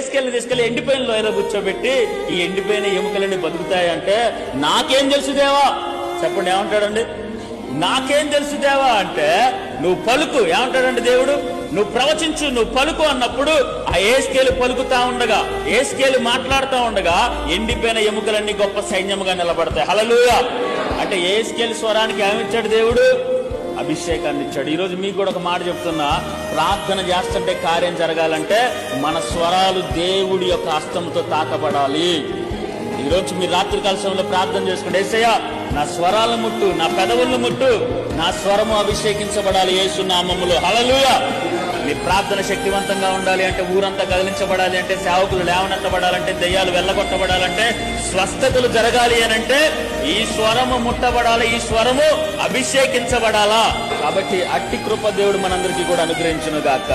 ఏస్కేల్ని తీసుకెళ్లి ఎండిపోయిన లోయలో కూర్చోబెట్టి ఈ ఎండిపోయిన ఎముకలన్నీ బతుకుతాయంటే నాకేం తెలుసు దేవా చెప్పండి, ఏమంటాడండి? నాకేం తెలుసు దేవా అంటే నువ్వు పలుకు, ఏమంటాడండి దేవుడు? నువ్వు ప్రవచించు, నువ్వు పలుకు అన్నప్పుడు ఆ ఏస్కేలు పలుకుతా ఉండగా, ఏస్కేలు మాట్లాడుతూ ఉండగా ఎండిపోయిన ఎముకలన్నీ గొప్ప సైన్యముగా నిలబడతాయి. హల్లెలూయా. అంటే ఏస్కేలు స్వరానికి ఏమిచ్చాడు దేవుడు? అభిషేకాన్ని ఇచ్చాడు. ఈరోజు మీకు కూడా ఒక మాట చెప్తున్నా, ప్రార్థన చేస్తుంటే కార్యం జరగాలంటే మన స్వరాలు దేవుడి యొక్క హస్తంతో తాకబడాలి. ఈరోజు మీరు రాత్రికాల సమయంలో ప్రార్థన చేసుకుంటే, యేసయ్యా నా స్వరాలను ముట్టు, నా పెదవులను ముట్టు, నా స్వరము అభిషేకించబడాలి యేసు నామములో. హల్లెలూయా. మీ ప్రార్థన శక్తివంతంగా ఉండాలి అంటే, ఊరంతా కదిలించబడాలి అంటే, సేవకులు లేవనెత్తబడాలంటే, దెయ్యాలు వెళ్ళగొట్టబడాలంటే, స్వస్థతలు జరగాలి అని అంటే ఈ స్వరము ముట్టబడాలి, ఈ స్వరము అభిషేకించబడాలా. కాబట్టి అట్టి కృప దేవుడు మనందరికీ కూడా అనుగ్రహించును గాక.